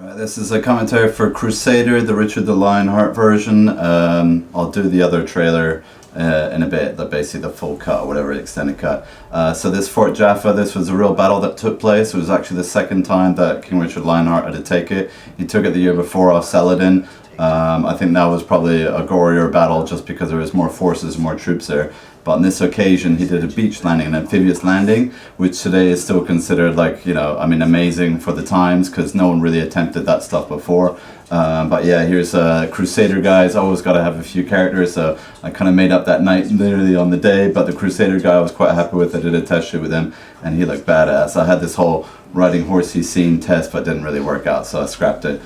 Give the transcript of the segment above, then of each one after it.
This is a commentary for Crusader, the Richard the Lionheart version. I'll do the other trailer in a bit, basically the full cut or whatever, extended cut. So this Fort Jaffa, this was a real battle that took place. It was actually the second time that King Richard Lionheart had to take it. He took it the year before off Saladin. I think that was probably a gorier battle just because there was more forces, more troops there. But on this occasion, he did a beach landing, an amphibious landing, which today is still considered like, you know, I mean, amazing for the times because no one really attempted that stuff before. But yeah, here's Crusader guys. Always got to have a few characters, so I kind of made up that night, literally on the day. But the Crusader guy I was quite happy with. I did a test shoot with him, and he looked badass. I had this whole riding horsey scene test, but didn't really work out, so I scrapped it.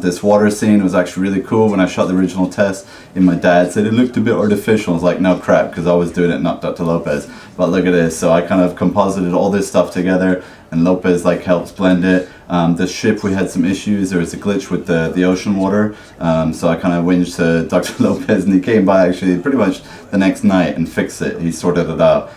This water scene was actually really cool. When I shot the original test, and my dad said it looked a bit artificial. I was like, no crap, because I was doing it not Dr. Lopez. But look at this. So I kind of composited all this stuff together, and Lopez like helps blend it. The ship, we had some issues. There was a glitch with the ocean water, so I kind of whinged to Dr. Lopez, and he came by actually pretty much the next night and fixed it. He sorted it out.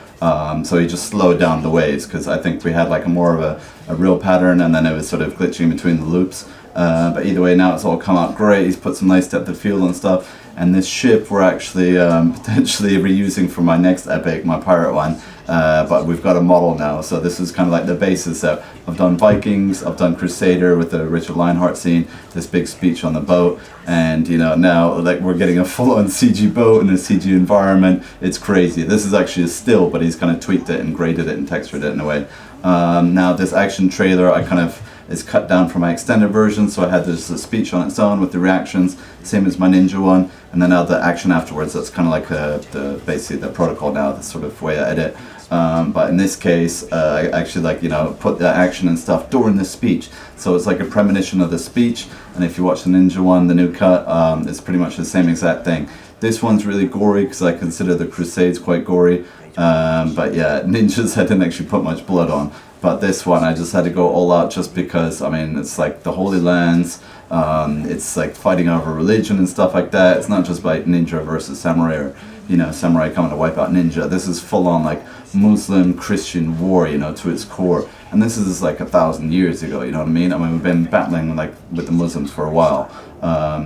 So he just slowed down the waves because I think we had like more of a real pattern, and then it was sort of glitching between the loops. But either way, now it's all come out great. He's put some nice depth of field and stuff. And this ship we're actually potentially reusing for my next epic, my pirate one. But we've got a model now, so this is kind of like the basis. So I've done Vikings, I've done Crusader with the Richard Lionheart scene, this big speech on the boat, and you know, now like we're getting a full-on CG boat in a CG environment. It's crazy. This is actually a still, but he's kind of tweaked it and graded it and textured it in a way. Now this action trailer I kind of is cut down from my extended version, so I had this speech on its own with the reactions, same as my ninja one, and then now the action afterwards. That's kind of like basically the protocol now, the sort of way I edit. But in this case, I actually like, you know, put the action and stuff during the speech, so it's like a premonition of the speech. And if you watch the ninja one, the new cut, it's pretty much the same exact thing. This one's really gory because I consider the Crusades quite gory. But yeah, ninjas I didn't actually put much blood on. But this one I just had to go all out just because, I mean, it's like the Holy Lands, it's like fighting over religion and stuff like that. It's not just like ninja versus samurai, or, you know, samurai coming to wipe out ninja. This is full on like Muslim Christian war, you know, to its core. And this is like 1,000 years ago, you know what I mean? I mean, we've been battling like with the Muslims for a while.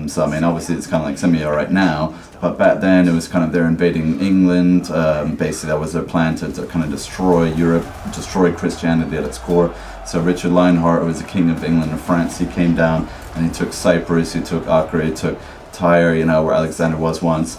So I mean, obviously it's kind of like semi-alright now, but back then it was kind of they're invading England. Basically that was their plan to kind of destroy Europe, destroy Christianity at its core. So Richard Lionheart was the king of England and France. He came down and he took Cyprus, he took Acre, he took Tyre, you know, where Alexander was once.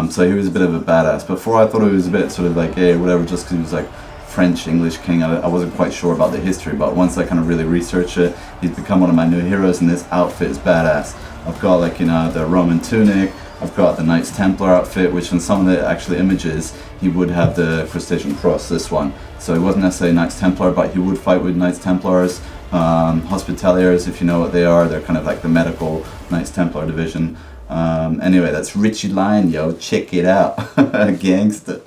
So he was a bit of a badass. Before I thought he was a bit sort of like, hey, whatever, just because he was like French, English king. I wasn't quite sure about the history, but once I kind of really researched it, he's become one of my new heroes, and this outfit is badass. I've got like, you know, the Roman tunic, I've got the Knights Templar outfit, which in some of the actual images, he would have the Crustacean cross, this one. So he wasn't necessarily Knights Templar, but he would fight with Knights Templars. Hospitaliers, if you know what they are, they're kind of like the medical Knights Templar division. Anyway, that's Richie Lion, yo, check it out. Gangster.